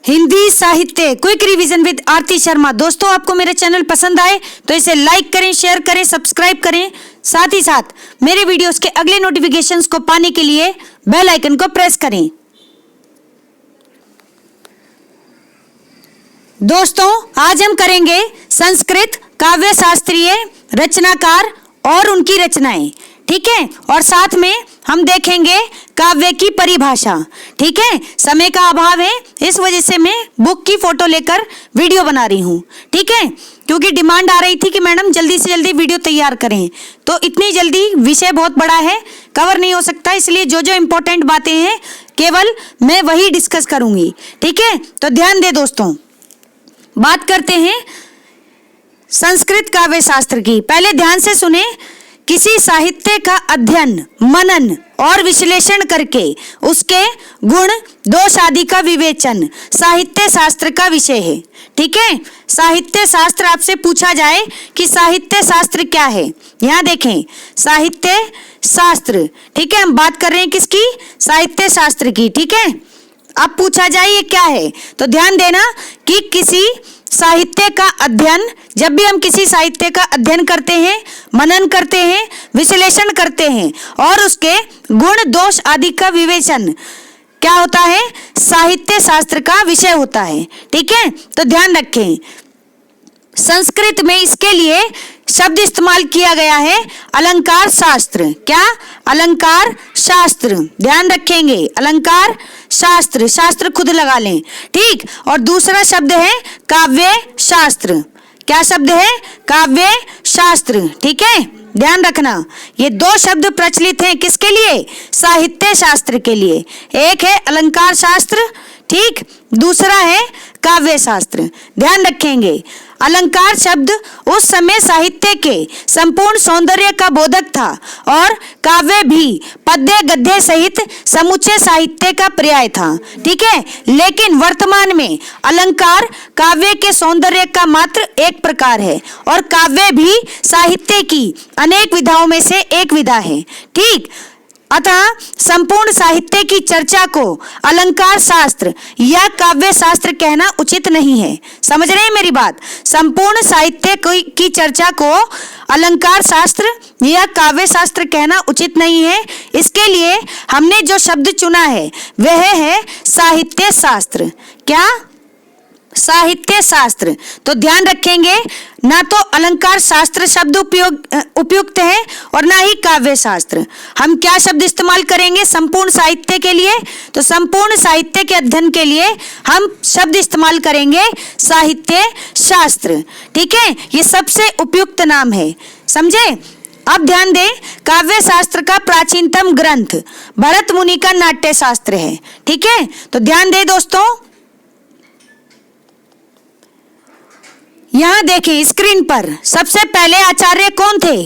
हिंदी साहित्य quick revision with आरती शर्मा। दोस्तों, आपको मेरा चैनल पसंद आए तो इसे लाइक करें, शेयर करें, सब्सक्राइब करें। साथ ही साथ मेरे वीडियोस के अगले नोटिफिकेशंस को पाने के लिए बेल आइकन को प्रेस करें। दोस्तों, आज हम करेंगे संस्कृत काव्य शास्त्रीय रचनाकार और उनकी रचनाएं, ठीक है। और साथ में हम देखेंगे काव्य की परिभाषा, ठीक है। समय का अभाव है, इस वजह से मैं बुक की फोटो लेकर वीडियो बना रही हूँ, ठीक है। क्योंकि डिमांड आ रही थी कि मैडम जल्दी से जल्दी वीडियो तैयार करें, तो इतनी जल्दी विषय बहुत बड़ा है, कवर नहीं हो सकता, इसलिए जो जो इम्पोर्टेंट बातें हैं केवल मैं वही डिस्कस करूंगी, ठीक है। तो ध्यान दे दोस्तों, बात करते हैं संस्कृत काव्य शास्त्र की। पहले ध्यान से सुने। किसी साहित्य का अध्ययन, मनन और विश्लेषण करके उसके गुण, दोष आदि का विवेचन साहित्य शास्त्र का विषय है, ठीक है। साहित्य शास्त्र आपसे पूछा जाए कि साहित्य शास्त्र क्या है, यहाँ देखें साहित्य शास्त्र, ठीक है। हम बात कर रहे हैं किसकी? साहित्य शास्त्र की, ठीक है। अब पूछा जाए ये क्या है, तो ध्यान देना कि किसी साहित्य का अध्ययन, जब भी हम किसी साहित्य का अध्ययन करते हैं, मनन करते हैं, विश्लेषण करते हैं और उसके गुण, दोष आदि का विवेचन क्या होता है? साहित्य शास्त्र का विषय होता है, ठीक है। तो ध्यान रखें, संस्कृत में इसके लिए शब्द इस्तेमाल किया गया है अलंकार शास्त्र। क्या? अलंकार शास्त्र। ध्यान रखेंगे, अलंकार शास्त्र, शास्त्र खुद लगा लें, ठीक। और दूसरा शब्द है काव्य शास्त्र। क्या शब्द है? काव्य शास्त्र, ठीक है। ध्यान रखना, ये दो शब्द प्रचलित हैं किसके लिए? साहित्य शास्त्र के लिए। एक है अलंकार शास्त्र, ठीक, दूसरा है काव्य शास्त्र। ध्यान रखेंगे, अलंकार शब्द उस समय साहित्य के संपूर्ण सौंदर्य का बोधक था और काव्य भी पद्य गद्य सहित समुच्चय साहित्य का पर्याय था, ठीक है। लेकिन वर्तमान में अलंकार काव्य के सौंदर्य का मात्र एक प्रकार है और काव्य भी साहित्य की अनेक विधाओं में से एक विधा है, ठीक। अतः संपूर्ण साहित्य की चर्चा को अलंकार शास्त्र या काव्य शास्त्र कहना उचित नहीं है। समझ रहे हैं मेरी बात? संपूर्ण साहित्य की चर्चा को अलंकार शास्त्र या काव्य शास्त्र कहना उचित नहीं है। इसके लिए हमने जो शब्द चुना है वह है साहित्य शास्त्र। क्या? साहित्य शास्त्र। तो ध्यान रखेंगे, ना तो अलंकार शास्त्र शब्द उपयुक्त है और ना ही काव्य शास्त्र। हम क्या शब्द इस्तेमाल करेंगे संपूर्ण साहित्य के लिए? तो संपूर्ण साहित्य के अध्ययन के लिए हम शब्द इस्तेमाल करेंगे साहित्य शास्त्र, ठीक है। ये सबसे उपयुक्त नाम है, समझे। अब ध्यान दें, काव्य शास्त्र का प्राचीनतम ग्रंथ भरत मुनि का नाट्य शास्त्र है, ठीक है। तो ध्यान दें दोस्तों, यहाँ देखें स्क्रीन पर, सबसे पहले आचार्य कौन थे?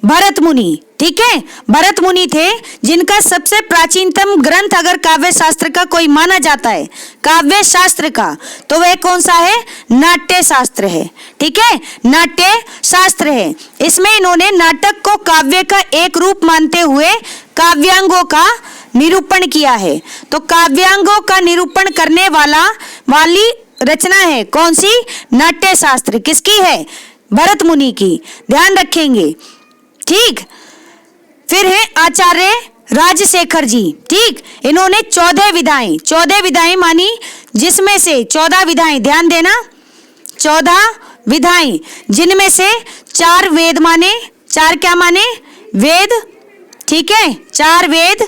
भरत मुनि, ठीक है। भरत मुनि थे जिनका सबसे प्राचीनतम ग्रंथ अगर काव्य शास्त्र का कोई माना जाता है, काव्य शास्त्र का, तो वह कौन सा है? नाट्य शास्त्र है, ठीक है। नाट्य शास्त्र है। इसमें इन्होंने नाटक को काव्य का एक रूप मानते हुए काव्यांगों का निरूपण किया है। तो काव्यांगों का निरूपण करने वाली रचना है कौन सी? नाट्य शास्त्र। किसकी है? भरत मुनि की। ध्यान रखेंगे, ठीक। फिर है आचार्य राजशेखर जी, ठीक। इन्होंने 14 विधाएं मानी, जिसमें से 14 विधाएं, ध्यान देना, 14 विधाएं, जिनमें से 4 वेद माने। 4 क्या माने? वेद, ठीक है। 4 वेद,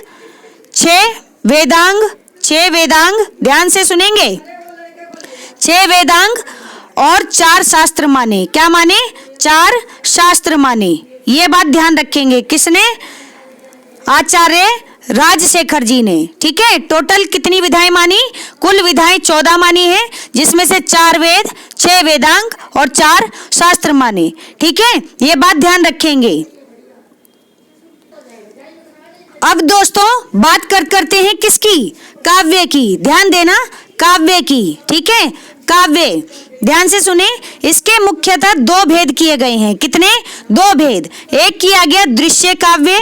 6 वेदांग, 6 वेदांग, ध्यान से सुनेंगे, 6 वेदांग और 4 शास्त्र माने। क्या माने? 4 शास्त्र माने। ये बात ध्यान रखेंगे, किसने? आचार्य राजशेखर जी ने, ठीक है। टोटल कितनी विधाएं मानी? कुल विधाएं 14 मानी है, जिसमें से 4 वेद, 6 वेदांग और 4 शास्त्र माने, ठीक है। ये बात ध्यान रखेंगे। अब दोस्तों बात करते हैं किसकी? काव्य की। ध्यान देना, काव्य की, ठीक है। काव्य, ध्यान से सुने, इसके मुख्यतः 2 भेद किए गए हैं। कितने? 2 भेद। एक किया गया दृश्य काव्य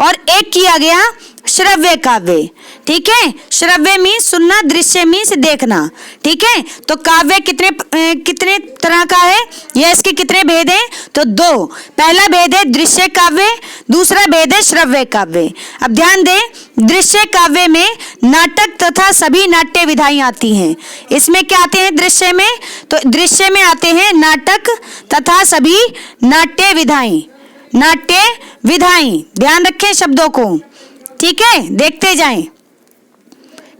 और एक किया गया श्रव्य काव्य, ठीक है। श्रव्य मीन्स सुनना, दृश्य मीन्स देखना, ठीक है। तो काव्य कितने तरह का है, या इसके कितने भेद हैं, तो 2। पहला भेद है दृश्य काव्य, दूसरा भेद है श्रव्य काव्य। अब ध्यान दें, दृश्य काव्य में नाटक तथा सभी नाट्य विधाएं आती हैं। इसमें क्या आते हैं दृश्य में, तो दृश्य में आते हैं नाटक तथा सभी नाट्य विधाएं, नाट्य विधाएं। ध्यान रखें शब्दों को, ठीक है, देखते जाएं।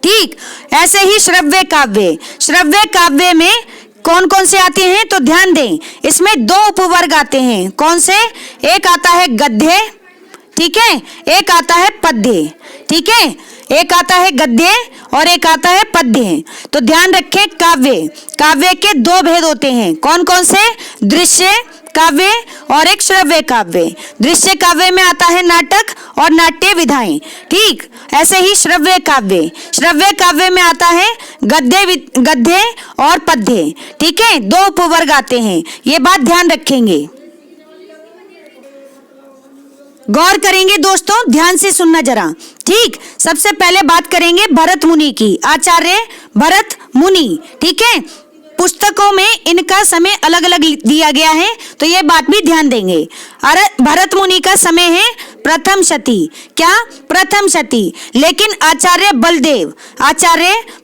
ठीक, ऐसे ही श्रव्य काव्य, श्रव्य काव्य में कौन कौन से आते हैं, तो ध्यान दें, इसमें 2 उपवर्ग आते हैं। कौन से, एक आता है गद्य, ठीक है, एक आता है पद्य, ठीक है, एक आता है गद्य और एक आता है पद्य। तो ध्यान रखें, काव्य, काव्य के 2 भेद होते हैं। कौन कौन से, दृश्य काव्य और एक श्रव्य काव्य। दृश्य काव्य में आता है नाटक और नाट्य विधाएं, ठीक। ऐसे ही श्रव्य काव्य, श्रव्य काव्य में आता है गद्य और पद्य, ठीक है, 2 उपवर्ग आते हैं। ये बात ध्यान रखेंगे, गौर करेंगे दोस्तों, ध्यान से सुनना जरा, ठीक। सबसे पहले बात करेंगे भरत मुनि की, आचार्य भरत मुनि, ठीक है। पुस्तकों में इनका समय अलग अलग दिया गया है, तो ये बात भी ध्यान देंगे। अरे भरत मुनि का समय है प्रथम शती, क्या, प्रथम शती। लेकिन आचार्य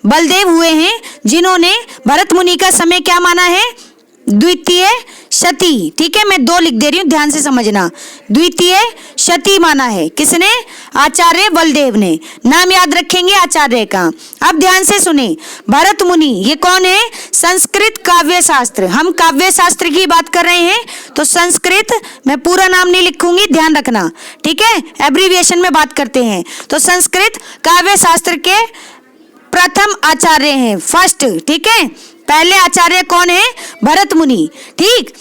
बलदेव हुए हैं जिन्होंने भरत मुनि का समय क्या माना है, द्वितीय शती, ठीक है। मैं 2 लिख दे रही हूं, ध्यान से समझना। द्वितीय शती माना है, किसने, आचार्य बलदेव ने। नाम याद रखेंगे आचार्य का। अब ध्यान से सुने, भरत मुनि ये कौन है, संस्कृत काव्य शास्त्र, हम काव्य शास्त्र की बात कर रहे हैं, तो संस्कृत, मैं पूरा नाम नहीं लिखूंगी, ध्यान रखना, ठीक है, एब्रीविएशन में बात करते हैं। तो संस्कृत काव्य शास्त्र के प्रथम आचार्य हैं, फर्स्ट, ठीक है। पहले आचार्य कौन है, भरत मुनि, ठीक।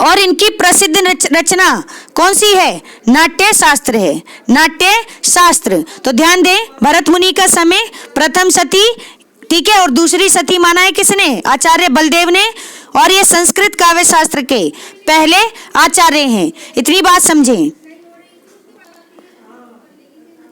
और इनकी प्रसिद्ध रचना कौन सी है, नाट्य शास्त्र है, नाट्य शास्त्र। तो ध्यान दें, भरत मुनि का समय प्रथम शती, ठीक है, और दूसरी शती माना है किसने, आचार्य बलदेव ने। और ये संस्कृत काव्य शास्त्र के पहले आचार्य हैं, इतनी बात समझें।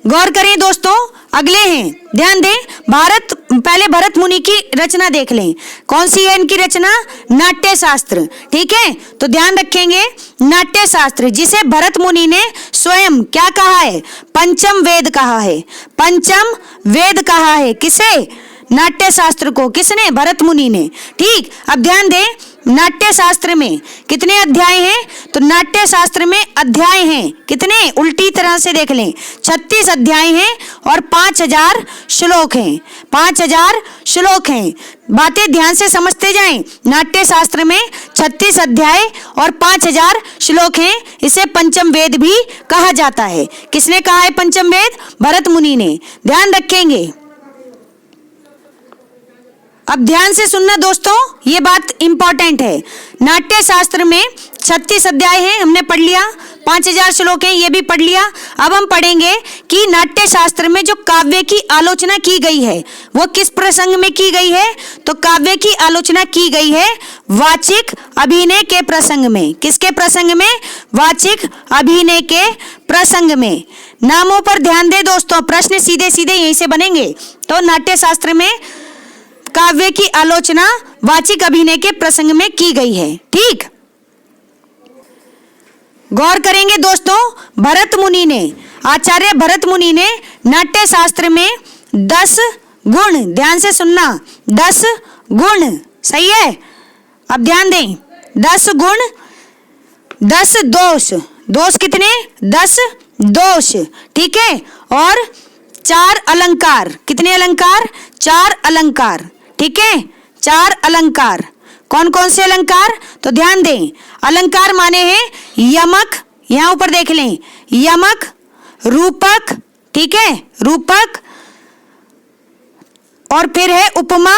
गौर करें दोस्तों, अगले हैं, ध्यान दें, पहले भरत मुनि की रचना देख लें। कौन सी है इनकी रचना, नाट्य शास्त्र, ठीक है। तो ध्यान रखेंगे, नाट्य शास्त्र जिसे भरत मुनि ने स्वयं क्या कहा है, पंचम वेद कहा है, पंचम वेद कहा है, किसे, नाट्य शास्त्र को, किसने, भरत मुनि ने, ठीक। अब ध्यान दें, नाट्य शास्त्र में कितने अध्याय हैं, तो नाट्य शास्त्र में अध्याय हैं कितने, उल्टी तरह से देख लें, 36 अध्याय हैं और 5000 श्लोक हैं, 5000 श्लोक हैं। बातें ध्यान से समझते जाएं। नाट्य शास्त्र में 36 अध्याय और 5000 श्लोक हैं, इसे पंचम वेद भी कहा जाता है। किसने कहा है पंचम वेद, भरत मुनि ने, ध्यान रखेंगे। अब ध्यान से सुनना दोस्तों, ये बात इंपॉर्टेंट है। नाट्य शास्त्र में 36 अध्याय हैं, हमने पढ़ लिया, 5000 श्लोक हैं, ये भी पढ़ लिया। अब हम पढ़ेंगे कि नाट्य शास्त्र में जो काव्य की आलोचना की गई है वो किस प्रसंग में की गई है, तो काव्य की आलोचना की गई है वाचिक अभिनय के प्रसंग में। किसके प्रसंग में, वाचिक अभिनय के प्रसंग में। नामों पर ध्यान दे दोस्तों, प्रश्न सीधे सीधे यहीं से बनेंगे। तो नाट्य शास्त्र में काव्य की आलोचना वाचिक अभिनय के प्रसंग में की गई है, ठीक। गौर करेंगे दोस्तों, भरत मुनि ने, आचार्य भरत मुनि ने नाट्य शास्त्र में 10 गुण, ध्यान से सुनना, 10 गुण, सही है। अब ध्यान दें, 10 गुण, 10 दोष, दोष कितने, 10 दोष, ठीक है। और 4 अलंकार, कितने अलंकार, 4 अलंकार, ठीक है, 4 अलंकार। कौन कौन से अलंकार, तो ध्यान दें, अलंकार माने हैं यमक, यहां ऊपर देख लें, यमक, रूपक, ठीक है, रूपक, और फिर है उपमा,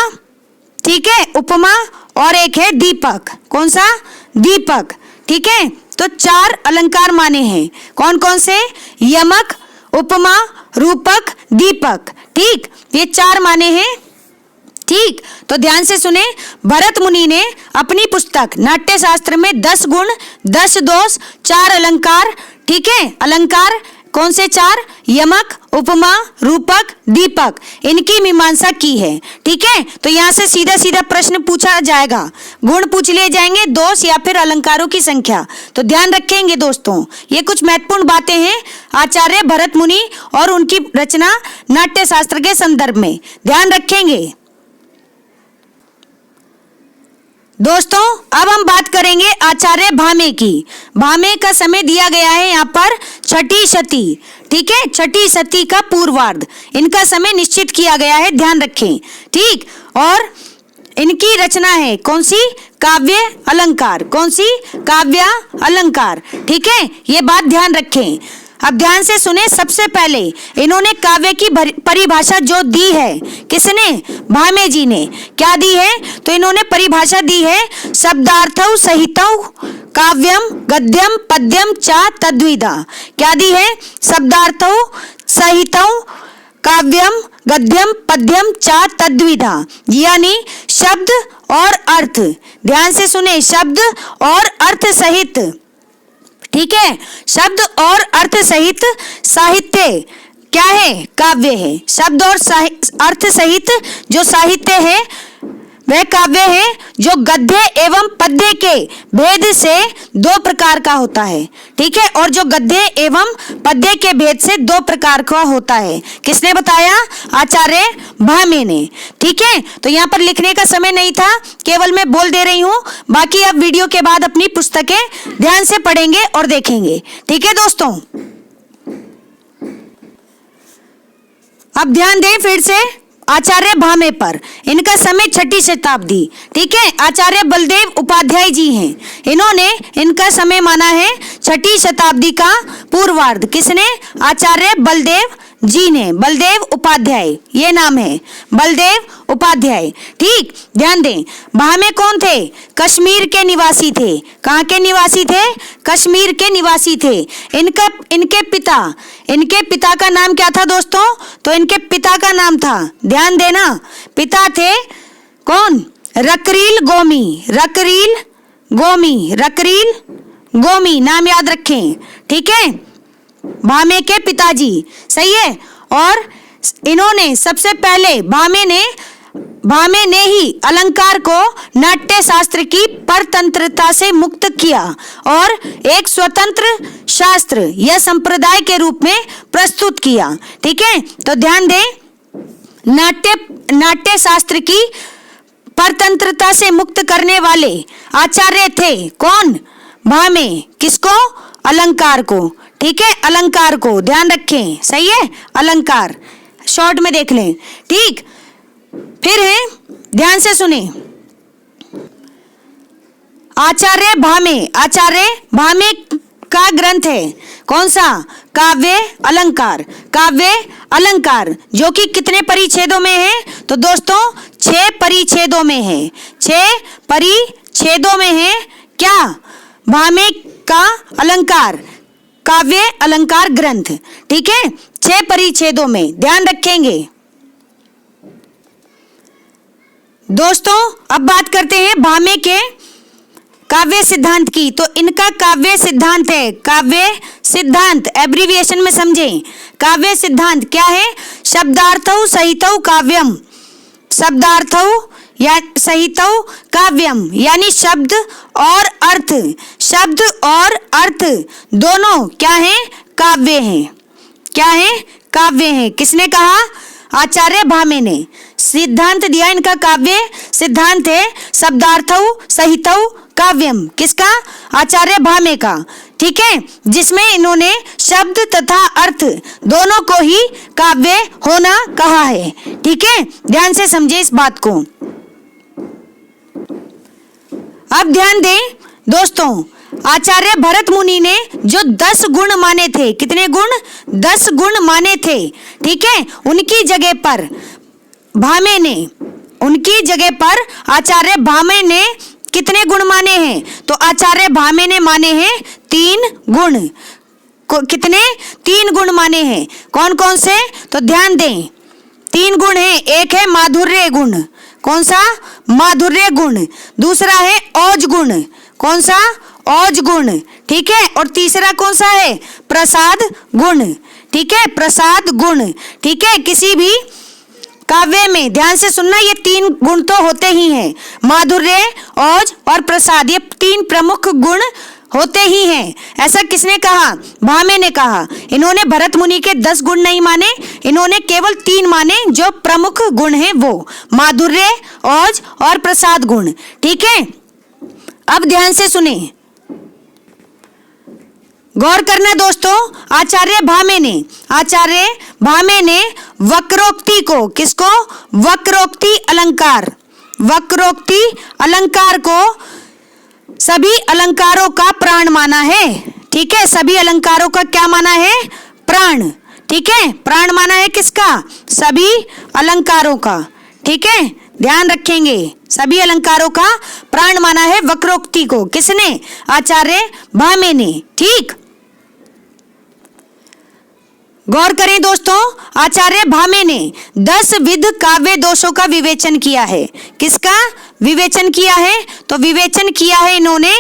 ठीक है, उपमा, और एक है दीपक। कौन सा, दीपक, ठीक है। तो 4 अलंकार माने हैं, कौन कौन से, यमक, उपमा, रूपक, दीपक, ठीक, ये 4 माने हैं, ठीक। तो ध्यान से सुने, भरत मुनि ने अपनी पुस्तक नाट्य शास्त्र में 10 गुण, 10 दोष, 4 अलंकार, ठीक है, अलंकार कौन से 4? यमक, उपमा, रूपक, दीपक, इनकी मीमांसा की है। ठीक है, तो यहाँ से सीधा सीधा प्रश्न पूछा जाएगा, गुण पूछ लिए जाएंगे, दोष या फिर अलंकारों की संख्या। तो ध्यान रखेंगे दोस्तों, ये कुछ महत्वपूर्ण बातें हैं आचार्य भरत मुनि और उनकी रचना नाट्य शास्त्र के संदर्भ में, ध्यान रखेंगे। दोस्तों अब हम बात करेंगे आचार्य भामे की। भामे का समय दिया गया है यहाँ पर छठी शती। ठीक है, छठी शती का पूर्वार्ध, इनका समय निश्चित किया गया है, ध्यान रखें। ठीक, और इनकी रचना है कौन सी? काव्य अलंकार। कौन सी? काव्य अलंकार। ठीक है, ये बात ध्यान रखें। अब ध्यान से सुने, सबसे पहले इन्होंने काव्य की परिभाषा जो दी है, किसने? भामे जी ने। क्या दी है? तो इन्होंने परिभाषा दी है, शब्दार्थौ सहितौ काव्यम गद्यम पद्यम च तद्विधा। क्या दी है? शब्दार्थौ सहितौ काव्यम गद्यम पद्यम च तद्विधा, यानी शब्द और अर्थ, ध्यान से सुने, शब्द और अर्थ सहित। ठीक है, शब्द और अर्थ सहित साहित्य क्या है? काव्य है। शब्द और अर्थ सहित जो साहित्य है वह काव्य है, जो गद्य एवं पद्य के भेद से 2 प्रकार का होता है। ठीक है, और जो गद्य एवं पद्य के भेद से 2 प्रकार का होता है, किसने बताया? आचार्य भामे ने। ठीक है, तो यहाँ पर लिखने का समय नहीं था, केवल मैं बोल दे रही हूँ, बाकी आप वीडियो के बाद अपनी पुस्तकें ध्यान से पढ़ेंगे और देखेंगे। ठीक है दोस्तों, अब ध्यान दें फिर से आचार्य भामे पर। इनका समय छठी शताब्दी। ठीक है, आचार्य बलदेव उपाध्याय जी हैं, इन्होंने इनका समय माना है छठी शताब्दी का पूर्वार्ध। किसने? आचार्य बलदेव जी ने। बलदेव उपाध्याय ये नाम है, बलदेव उपाध्याय। ठीक, ध्यान दें, भामे कौन थे? कश्मीर के निवासी थे। कहाँ के निवासी थे? कश्मीर के निवासी थे। इनके पिता का नाम क्या था दोस्तों? तो इनके पिता का नाम था, ध्यान देना, पिता थे कौन? रकरील गोमी। रकरील गोमी, रकरील गोमी नाम याद रखें। ठीक है, भामे के पिताजी, सही है। और इन्होंने सबसे पहले भामे ने ही अलंकार को नाट्य शास्त्र की परतंत्रता से मुक्त किया और एक स्वतंत्र शास्त्र या संप्रदाय के रूप में प्रस्तुत किया। ठीक है, तो ध्यान दें, नाट्य शास्त्र की परतंत्रता से मुक्त करने वाले आचार्य थे कौन? भामे। किसको? अलंकार को। ठीक है, अलंकार को ध्यान रखें, सही है, अलंकार शॉर्ट में देख लें। ठीक, फिर है, ध्यान से सुने, आचार्य भामे का ग्रंथ है कौन सा? काव्य अलंकार। काव्य अलंकार जो कि कितने परिच्छेदों में है? तो दोस्तों 6 परिच्छेदों में है। 6 परिच्छेदों में है क्या? भामे का अलंकार, काव्य अलंकार ग्रंथ। ठीक है, 6 परिच्छेदों में, ध्यान रखेंगे। दोस्तों अब बात करते हैं भामे के काव्य सिद्धांत की। तो इनका काव्य सिद्धांत है, काव्य सिद्धांत एब्रिविएशन में समझें। काव्य सिद्धांत क्या है? शब्दार्थौ सहितौ काव्यम। शब्दार्थौ या सहितौ काव्यम, यानी शब्द और अर्थ दोनों क्या है? काव्य हैं। क्या है? काव्य हैं। किसने कहा? आचार्य भामे ने सिद्धांत दिया। इनका काव्य सिद्धांत है शब्दार्थौ सहितौ काव्यम। किसका? आचार्य भामे का। ठीक है, जिसमें इन्होंने शब्द तथा अर्थ दोनों को ही काव्य होना कहा है। ठीक है, ध्यान से समझे इस बात को। अब ध्यान दें दोस्तों, आचार्य भरत मुनि ने जो 10 गुण माने थे, कितने गुण? 10 गुण माने थे। ठीक है, उनकी जगह पर आचार्य भामे ने कितने गुण माने हैं? तो आचार्य भामे ने माने हैं 3 गुण। कितने? 3 गुण माने हैं। कौन कौन से? तो ध्यान दें, 3 गुण हैं। एक है माधुर्य गुण। कौन सा? माधुर्य गुण। दूसरा है ओज गुण। कौन सा? ओज गुण। ठीक है। और तीसरा कौन सा है? प्रसाद गुण, ठीक है, प्रसाद गुण, ठीक है। किसी भी काव्य में ध्यान से सुनना, ये 3 गुण तो होते ही हैं, माधुर्य, ओज और प्रसाद, ये 3 प्रमुख गुण होते ही हैं। ऐसा किसने कहा? भामे ने कहा। इन्होंने भरत मुनि के 10 गुण नहीं माने, इन्होंने केवल 3 माने जो प्रमुख गुण हैं, वो माधुर्य, ओज और प्रसाद गुण, ठीक है। अब ध्यान से सुने, गौर करना दोस्तों। आचार्य भामे ने वक्रोक्ति को, किसको? वक्रोक्ति अलंकार को सभी अलंकारों का प्राण माना है, ठीक है। सभी अलंकारों का क्या माना है? प्राण, ठीक है। प्राण माना है किसका? सभी अलंकारों का, ठीक है, ध्यान रखेंगे। सभी अलंकारों का प्राण माना है वक्रोक्ति को, किसने? आचार्य भामे ने, ठीक। गौर करें दोस्तों, आचार्य भामे ने 10 विध काव्य दोषों का विवेचन किया है। किसका विवेचन किया है? तो विवेचन किया है इन्होंने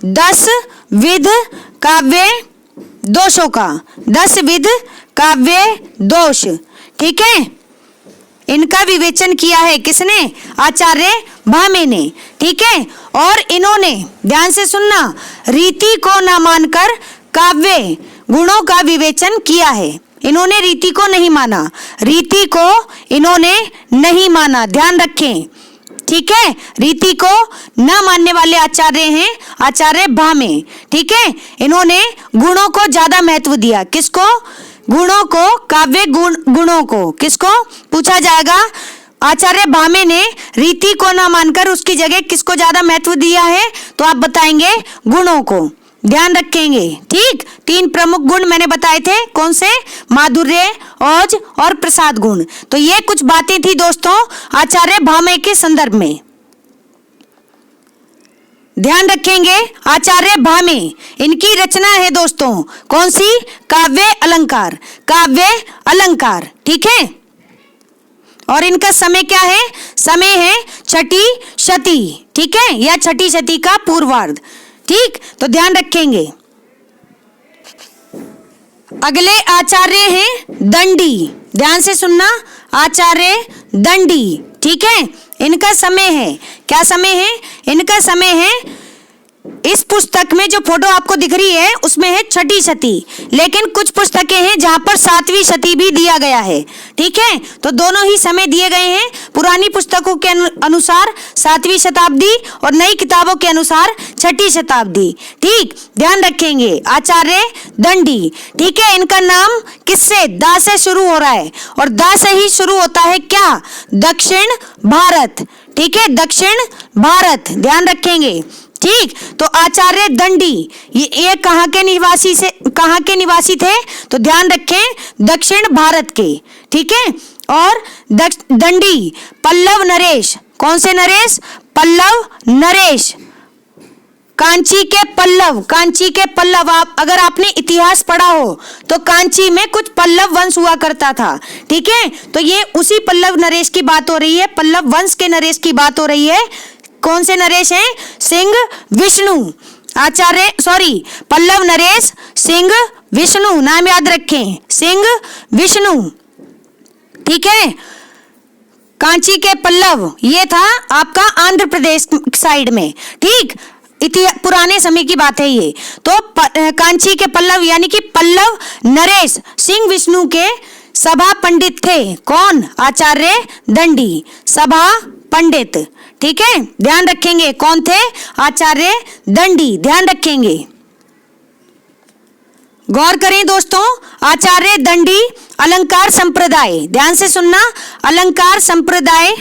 10 विध काव्य दोषों का, 10 विध काव्य दोष, ठीक है। इनका विवेचन किया है किसने? आचार्य भामे ने, ठीक है। और इन्होंने, ध्यान से सुनना, रीति को न मानकर काव्य गुणों का विवेचन किया है। इन्होंने रीति को नहीं माना, रीति को इन्होंने नहीं माना, ध्यान रखें, ठीक है। रीति को न मानने वाले आचार्य हैं आचार्य भामे, ठीक है। इन्होंने गुणों को ज्यादा महत्व दिया, किसको? गुणों को, काव्य गुणों को। किसको पूछा जाएगा? आचार्य भामे ने रीति को न मानकर उसकी जगह किसको ज्यादा महत्व दिया है? तो आप बताएंगे गुणों को, ध्यान रखेंगे, ठीक। 3 प्रमुख गुण मैंने बताए थे, कौन से? माधुर्य, ओज और प्रसाद गुण। तो ये कुछ बातें थी दोस्तों आचार्य भामे के संदर्भ में, ध्यान रखेंगे। आचार्य भामे, इनकी रचना है दोस्तों कौन सी? काव्य अलंकार, ठीक है। और इनका समय क्या है? समय है छठी शती, ठीक है, या छठी शती का पूर्वार्ध, ठीक। तो ध्यान रखेंगे। अगले आचार्य हैं दंडी, ध्यान से सुनना, आचार्य दंडी, ठीक है। इनका समय है, क्या समय है? इनका समय है, इस पुस्तक में जो फोटो आपको दिख रही है उसमें है छठी शती, लेकिन कुछ पुस्तकें हैं जहां पर 7वीं शती भी दिया गया है, ठीक है। तो दोनों ही समय दिए गए हैं, पुरानी पुस्तकों के अनुसार 7वीं शताब्दी और नई किताबों के अनुसार छठी शताब्दी, ठीक, ध्यान रखेंगे। आचार्य दंडी, ठीक है। इनका नाम किससे? दा से शुरू हो रहा है, और दा से ही शुरू होता है क्या? दक्षिण भारत, ठीक है, दक्षिण भारत, ध्यान रखेंगे, ठीक। तो आचार्य दंडी ये कहाँ के निवासी थे? तो ध्यान रखें, दक्षिण भारत के, ठीक है। और दंडी पल्लव नरेश, कौन से नरेश? पल्लव नरेश, कांची के पल्लव। आप अगर आपने इतिहास पढ़ा हो तो कांची में कुछ पल्लव वंश हुआ करता था, ठीक है। तो ये उसी पल्लव नरेश की बात हो रही है, पल्लव वंश के नरेश की बात हो रही है। कौन से नरेश हैं? सिंह विष्णु, पल्लव नरेश सिंह विष्णु, नाम याद रखें, सिंह विष्णु, ठीक है। कांची के पल्लव ये था आपका आंध्र प्रदेश साइड में, ठीक, पुराने समय की बात है ये। तो कांची के पल्लव यानी कि पल्लव नरेश सिंह विष्णु के सभा पंडित थे। कौन? आचार्य दंडी, सभा पंडित, ठीक है, ध्यान रखेंगे। कौन थे? आचार्य दंडी, ध्यान रखेंगे। गौर करें दोस्तों, आचार्य दंडी अलंकार संप्रदाय, ध्यान से सुनना, अलंकार संप्रदाय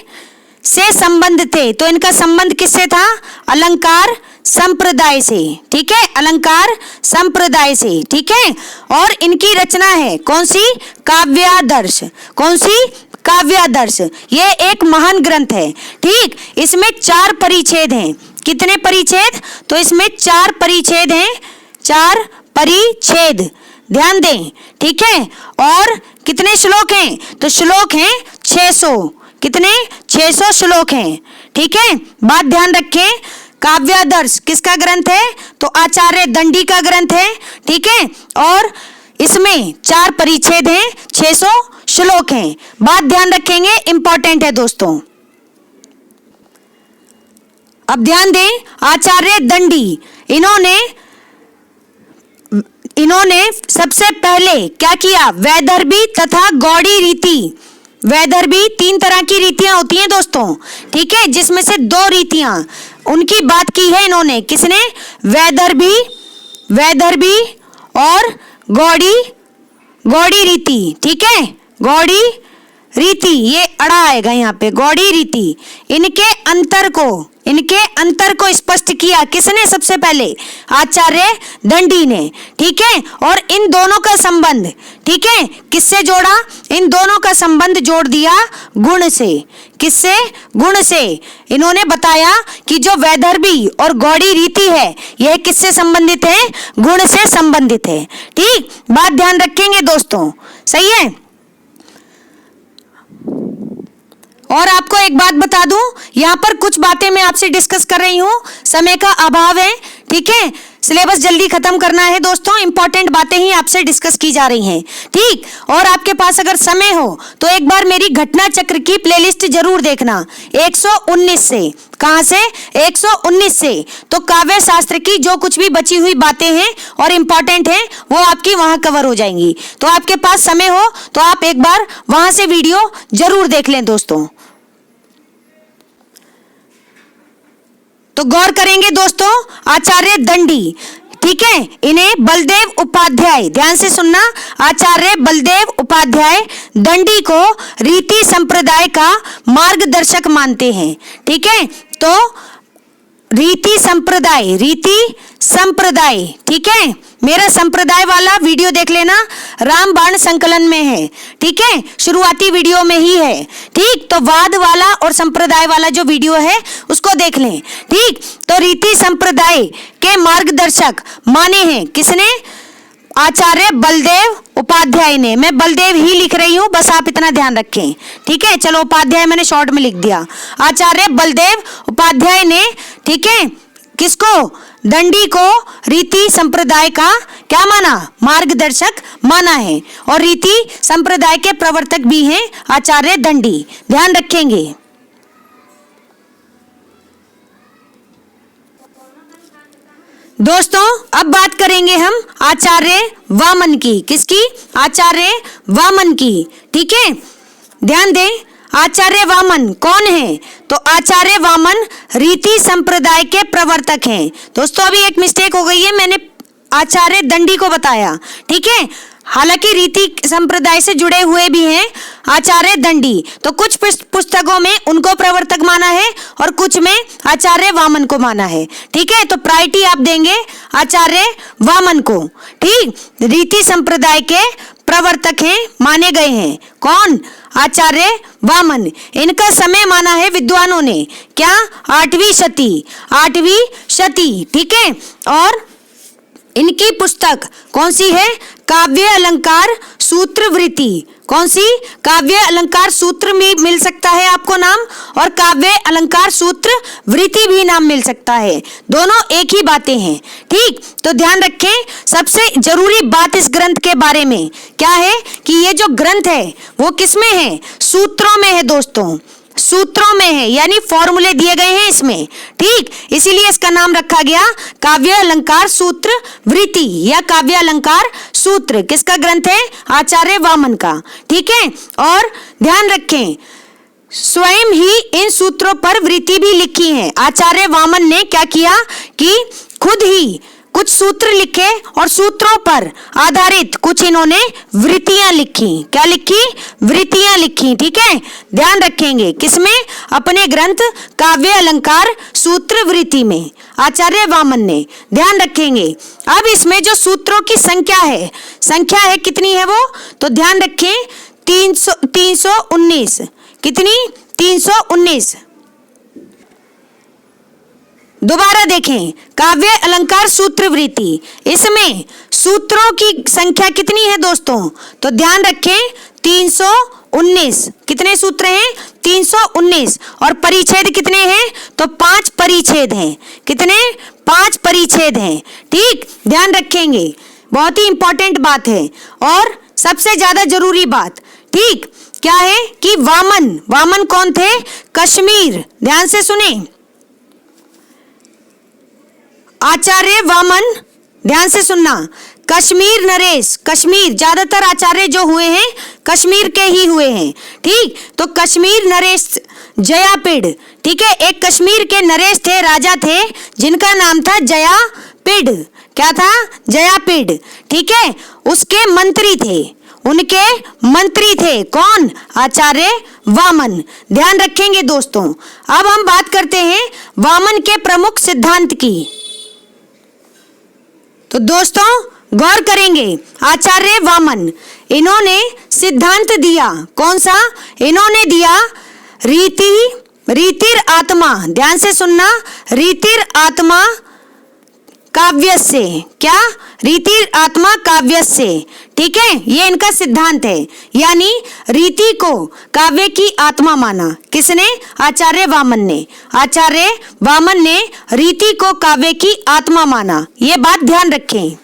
से संबंध थे। तो इनका संबंध किससे था? अलंकार संप्रदाय से, ठीक है, अलंकार संप्रदाय से, ठीक है। और इनकी रचना है कौन सी? काव्यादर्श, कौन सी? काव्यादर्श। ये एक महान ग्रंथ है, ठीक। इसमें 4 परिच्छेद हैं। कितने परिच्छेद? तो इसमें 4 परिच्छेद हैं, 4 परिच्छेद, ध्यान दें, ठीक है। और कितने श्लोक हैं? तो श्लोक हैं 600, कितने? 600 श्लोक हैं, ठीक है। बात ध्यान रखें, काव्यादर्श किसका ग्रंथ है? तो आचार्य दंडी का ग्रंथ है। ठीक है, और इसमें 4 परिच्छेद हैं, 600 श्लोक हैं। बात ध्यान रखेंगे, इंपॉर्टेंट है दोस्तों। अब ध्यान दें, आचार्य दंडी इन्होंने सबसे पहले क्या किया? वैदर्भी तथा गौड़ी रीति। वैदर्भी 3 तरह की रीतियां होती हैं दोस्तों, ठीक है, जिसमें से 2 रीतियां उनकी बात की है इन्होंने। किसने? वैदर्भी और गौड़ी रीति। ठीक है, गौड़ी रीति, ये अड़ा आएगा यहाँ पे, गौड़ी रीति। इनके अंतर को स्पष्ट किया किसने? सबसे पहले आचार्य दंडी ने। ठीक है, और इन दोनों का संबंध, ठीक है, किससे जोड़ा? इन दोनों का संबंध जोड़ दिया गुण से। किससे? गुण से। इन्होंने बताया कि जो वैदर्भी और गौड़ी रीति है यह किससे संबंधित है? गुण से संबंधित है। ठीक, बात ध्यान रखेंगे दोस्तों, सही है। और आपको एक बात बता दूं, यहाँ पर कुछ बातें मैं आपसे डिस्कस कर रही हूँ, समय का अभाव है। ठीक है, सिलेबस जल्दी खत्म करना है दोस्तों, इंपॉर्टेंट बातें ही आपसे डिस्कस की जा रही हैं। ठीक, और आपके पास अगर समय हो तो एक बार मेरी घटना चक्र की प्लेलिस्ट जरूर देखना, 119 से। कहां से? 119 से। तो काव्य शास्त्र की जो कुछ भी बची हुई बातें हैं और इंपॉर्टेंट हैं वो आपकी वहां कवर हो जाएंगी। तो आपके पास समय हो तो आप एक बार वहां से वीडियो जरूर देख लें दोस्तों। तो गौर करेंगे दोस्तों, आचार्य दंडी, ठीक है, इन्हें बलदेव उपाध्याय, ध्यान से सुनना, आचार्य बलदेव उपाध्याय दंडी को रीति संप्रदाय का मार्गदर्शक मानते हैं। ठीक है, तो रीति संप्रदाय, ठीक है, मेरा संप्रदाय वाला वीडियो देख लेना, रामबाण संकलन में है। ठीक है, शुरुआती वीडियो में ही है। ठीक, तो वाद वाला और संप्रदाय वाला जो वीडियो है उसको देख लें। ठीक, तो रीति संप्रदाय के मार्गदर्शक माने हैं किसने? आचार्य बलदेव उपाध्याय ने। मैं बलदेव ही लिख रही हूं, बस आप इतना ध्यान रखें। ठीक है, चलो उपाध्याय मैंने शॉर्ट में लिख दिया। आचार्य बलदेव उपाध्याय ने, ठीक है, किसको? दंडी को रीति संप्रदाय का क्या माना? मार्गदर्शक माना है। और रीति संप्रदाय के प्रवर्तक भी हैं आचार्य दंडी, ध्यान रखेंगे। दोस्तों अब बात करेंगे हम आचार्य वामन की। किसकी? आचार्य वामन की। ठीक है, ध्यान दें, आचार्य वामन कौन है? तो आचार्य वामन रीति संप्रदाय के प्रवर्तक हैं। दोस्तों अभी एक मिस्टेक हो गई है, मैंने आचार्य दंडी को बताया। ठीक है, हालांकि रीति संप्रदाय से जुड़े हुए भी हैं आचार्य दंडी, तो कुछ पुस्तकों में उनको प्रवर्तक माना है और कुछ में आचार्य वामन को माना है। ठीक है, तो प्रायोरिटी आप देंगे आचार्य वामन को। ठीक, रीति संप्रदाय के प्रवर्तक हैं, माने गए हैं। कौन? आचार्य वामन। इनका समय माना है विद्वानों ने क्या? 8वीं शती। ठीक है, और इनकी पुस्तक कौन सी है? काव्य अलंकार सूत्रवृत्ति। कौन सी? काव्य अलंकार सूत्र में मिल सकता है आपको नाम, और काव्य अलंकार सूत्र वृत्ति भी नाम मिल सकता है, दोनों एक ही बातें हैं। ठीक, तो ध्यान रखें, सबसे जरूरी बात इस ग्रंथ के बारे में क्या है कि ये जो ग्रंथ है वो किसमें है? सूत्रों में है दोस्तों, सूत्रों में है, यानी फॉर्मूले दिए गए हैं इसमें। ठीक, इसीलिए इसका नाम रखा गया काव्य अलंकार सूत्र वृत्ति या काव्य अलंकार सूत्र। किसका ग्रंथ है? आचार्य वामन का। ठीक है, और ध्यान रखें, स्वयं ही इन सूत्रों पर वृत्ति भी लिखी है। आचार्य वामन ने क्या किया कि खुद ही कुछ सूत्र लिखे और सूत्रों पर आधारित कुछ इन्होंने वृत्तियां लिखी। क्या लिखी? वृत्तियां लिखी। ठीक है, ध्यान रखेंगे, किसमें? अपने ग्रंथ काव्य अलंकार सूत्र वृत्ति में आचार्य वामन ने। ध्यान रखेंगे, अब इसमें जो सूत्रों की संख्या है कितनी है वो? तो ध्यान रखें 319। कितनी? 319। दोबारा देखें, काव्य अलंकार सूत्र वृत्ति, इसमें सूत्रों की संख्या कितनी है दोस्तों? तो ध्यान रखें 319। 319। कितने सूत्र हैं? 319। और परिच्छेद कितने हैं? तो 5 परिच्छेद हैं। कितने? 5 परिच्छेद हैं। ठीक, ध्यान रखेंगे, बहुत ही इंपॉर्टेंट बात है। और सबसे ज्यादा जरूरी बात, ठीक, क्या है कि वामन कौन थे? कश्मीर, ध्यान से सुने, आचार्य वामन, ध्यान से सुनना, कश्मीर नरेश, कश्मीर ज्यादातर आचार्य जो हुए हैं कश्मीर के ही हुए हैं। ठीक, तो कश्मीर नरेश जयापिड़, ठीक है, एक कश्मीर के नरेश थे, राजा थे, जिनका नाम था जयापिड़। क्या था? जयापिड़। ठीक है, उसके मंत्री थे, उनके मंत्री थे कौन? आचार्य वामन। ध्यान रखेंगे दोस्तों। अब हम बात करते हैं वामन के प्रमुख सिद्धांत की। तो दोस्तों गौर करेंगे, आचार्य वामन, इन्होंने सिद्धांत दिया, कौन सा? इन्होंने दिया रीतिर आत्मा, ध्यान से सुनना, रीतिर आत्मा काव्यस्य। क्या? रीतिर आत्मा काव्यस्य। ठीक है, ये इनका सिद्धांत है, यानी रीति को काव्य की आत्मा माना। किसने? आचार्य वामन ने। आचार्य वामन ने रीति को काव्य की आत्मा माना, ये बात ध्यान रखें।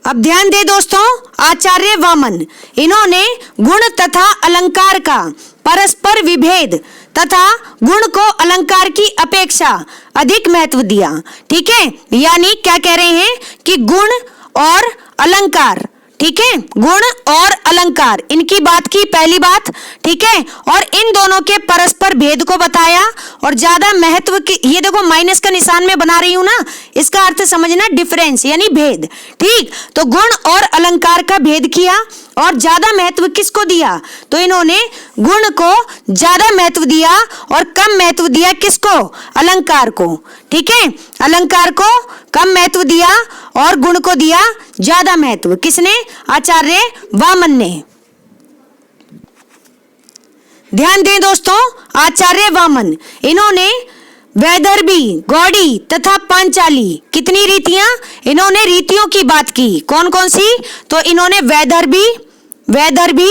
अब ध्यान दे दोस्तों, आचार्य वामन, इन्होंने गुण तथा अलंकार का परस्पर विभेद तथा गुण को अलंकार की अपेक्षा अधिक महत्व दिया। ठीक है, यानी क्या कह रहे हैं कि गुण और अलंकार, ठीक है, गुण और अलंकार, इनकी बात की पहली बात। ठीक है, और इन दोनों के परस्पर भेद को बताया और ज्यादा महत्व की, ये देखो माइनस का निशान में बना रही हूं ना, इसका अर्थ समझना, डिफरेंस यानी भेद। ठीक, तो गुण और अलंकार का भेद किया और ज्यादा महत्व किसको दिया? तो इन्होंने गुण को ज्यादा महत्व दिया और कम महत्व दिया किसको? अलंकार को। ठीक है, अलंकार को कम महत्व दिया और गुण को दिया ज्यादा महत्व। किसने? आचार्य वामन ने। ध्यान दें दोस्तों, आचार्य वामन, इन्होंने वैदर्भी, गौड़ी तथा पांचाली, कितनी रीतियां? इन्होंने रीतियों की बात की। कौन कौन सी? तो इन्होंने वैदर्भी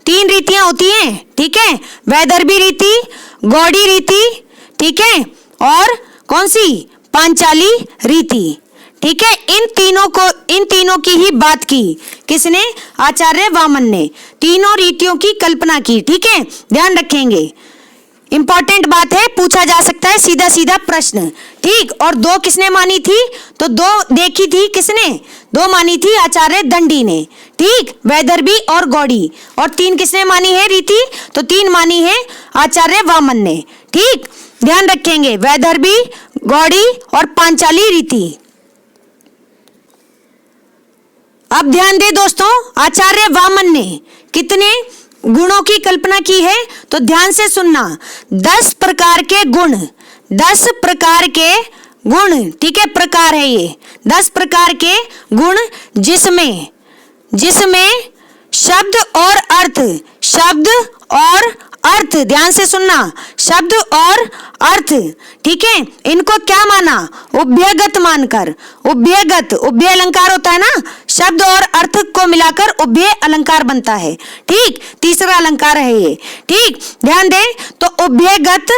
3 रीतियां होती हैं। ठीक है, वैदर्भी रीति, गौड़ी रीति, ठीक है, और कौन सी? पांचाली रीति। ठीक है, इन तीनों की ही बात की। किसने? आचार्य वामन ने तीनों रीतियों की कल्पना की। ठीक है, ध्यान रखेंगे, इंपॉर्टेंट बात है, पूछा जा सकता है सीधा सीधा प्रश्न। ठीक, और 2 किसने मानी थी? तो 2 देखी थी किसने? 2 मानी थी आचार्य दंडी ने। ठीक, वैदर्भी और गौड़ी। और 3 किसने मानी है रीति? तो 3 मानी है आचार्य वामन ने। ठीक, ध्यान रखेंगे, वैदर्भी, गौड़ी और पांचाली रीति। अब ध्यान दे दोस्तों, आचार्य वामन ने कितने गुणों की कल्पना की है? तो ध्यान से सुनना, 10 प्रकार के गुण, 10 प्रकार के गुण, ठीक है, प्रकार है ये 10 प्रकार के गुण, जिसमें शब्द और अर्थ, ध्यान से सुनना, शब्द और अर्थ, ठीक है, इनको क्या माना? उभयगत मानकर। उभय अलंकार होता है ना, शब्द और अर्थ को मिलाकर उभय अलंकार बनता है। ठीक, तीसरा अलंकार है ये। ठीक, ध्यान दे, तो उभयगत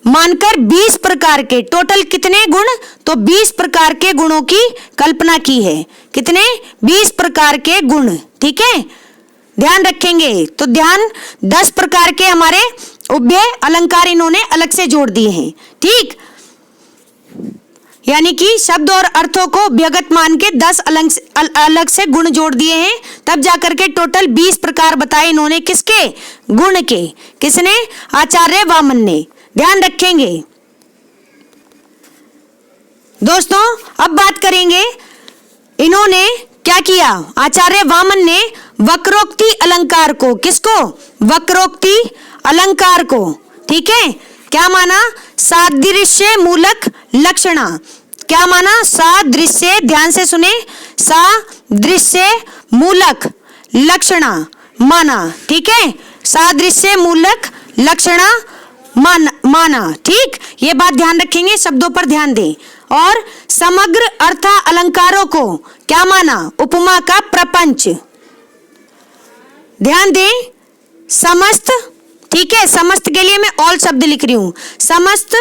मानकर 20 प्रकार के, टोटल कितने गुण? तो 20 प्रकार के गुणों की कल्पना की है। कितने? 20 प्रकार के गुण। ठीक है, ध्यान रखेंगे, तो ध्यान 10 प्रकार के हमारे उभय अलंकार इन्होंने अलग से जोड़ दिए हैं। ठीक, यानी कि शब्द और अर्थों को उभयगत मान के 10 अलग से गुण जोड़ दिए हैं, तब जाकर के टोटल 20 प्रकार बताए इन्होंने। किसके? गुण के। किसने? आचार्य वामन ने। ध्यान रखेंगे दोस्तों। अब बात करेंगे, इन्होंने क्या किया? आचार्य वामन ने वक्रोक्ति अलंकार को, किसको? वक्रोक्ति अलंकार को, ठीक है, क्या माना? सादृश्य मूलक लक्षणा। क्या माना? सादृश्य, ध्यान से सुने, सादृश्य मूलक लक्षणा माना। ठीक है, सादृश्य मूलक लक्षणा माना। ठीक, ये बात ध्यान रखेंगे, शब्दों पर ध्यान दें। और समग्र अर्थ अलंकारों को क्या माना? उपमा का प्रपंच। ध्यान दें, समस्त, ठीक है, समस्त के लिए मैं ऑल शब्द लिख रही हूं, समस्त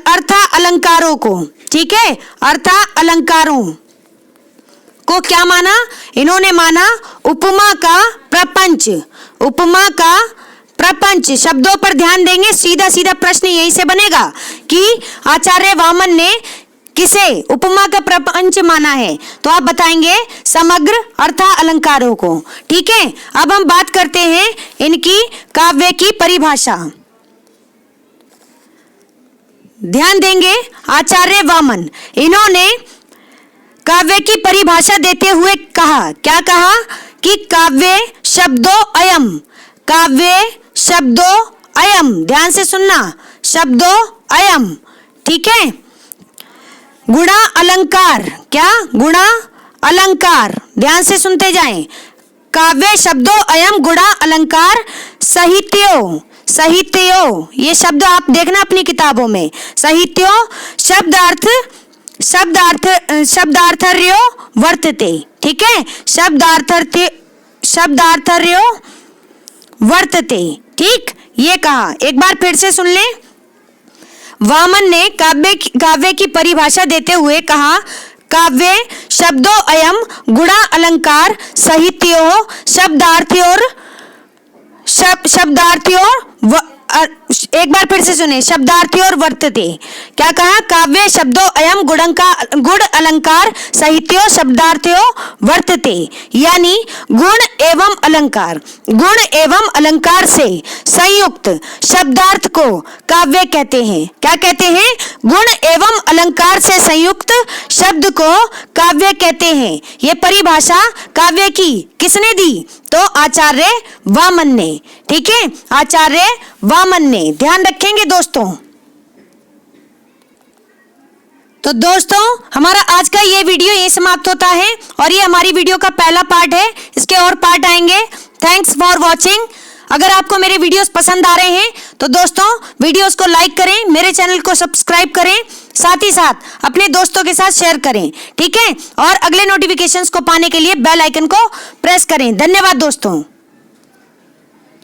अर्था अलंकारों को, ठीक है, अर्था अलंकारों को क्या माना? इन्होंने माना उपमा का प्रपंच, उपमा का प्रपंच। शब्दों पर ध्यान देंगे, सीधा सीधा प्रश्न यहीं से बनेगा कि आचार्य वामन ने किसे उपमा का प्रपंच माना है, तो आप बताएंगे समग्र अर्था अलंकारों को, ठीक है। अब हम बात करते हैं इनकी काव्य की परिभाषा। ध्यान देंगे, आचार्य वामन, इन्होंने काव्य की परिभाषा देते हुए कहा, क्या कहा कि काव्य शब्दों अयम, काव्य शब्दों अयम, ध्यान से सुनना, शब्दों अयम, ठीक है। गुणा अलंकार, क्या? गुणा अलंकार, ध्यान से सुनते जाएं। काव्य शब्दों अयम गुणा अलंकार साहित्यो, साहित्यो, ये शब्द आप देखना अपनी किताबों में, साहित्यो शब्दार्थ, शब्दार्थर्यो वर्तते, ठीक है, शब्दार्थर्यो वर्तते, ठीक, ये कहा। एक बार फिर से सुन लें, वामन ने काव्य की परिभाषा देते हुए कहा, काव्य शब्दों अयम गुणा अलंकार साहित्यो शब्दार्थ्यो एक बार फिर से सुने, शब्दार्थ्यो और वर्तते, क्या कहा? काव्य शब्दों अयम गुण अलंकार साहित्यो शब्दार्थ्यो वर्तते, यानी गुण एवं अलंकार, गुण एवं अलंकार से संयुक्त शब्दार्थ को काव्य कहते हैं। क्या कहते हैं? गुण एवं अलंकार से संयुक्त शब्द को काव्य कहते हैं। ये परिभाषा काव्य की किसने दी? तो आचार्य वामन ने, ठीक है, आचार्य वामन ने। ध्यान रखेंगे दोस्तों। तो दोस्तों, हमारा आज का ये वीडियो यहीं समाप्त होता है और ये हमारी वीडियो का पहला पार्ट है, इसके और पार्ट आएंगे। Thanks for watching. अगर आपको मेरे वीडियोस पसंद आ रहे हैं तो दोस्तों वीडियोस को लाइक करें, मेरे चैनल को सब्सक्राइब करें, साथ ही साथ अपने दोस्तों के साथ शेयर करें, ठीक है, और अगले नोटिफिकेशंस को पाने के लिए बेल आइकन को प्रेस करें। धन्यवाद दोस्तों।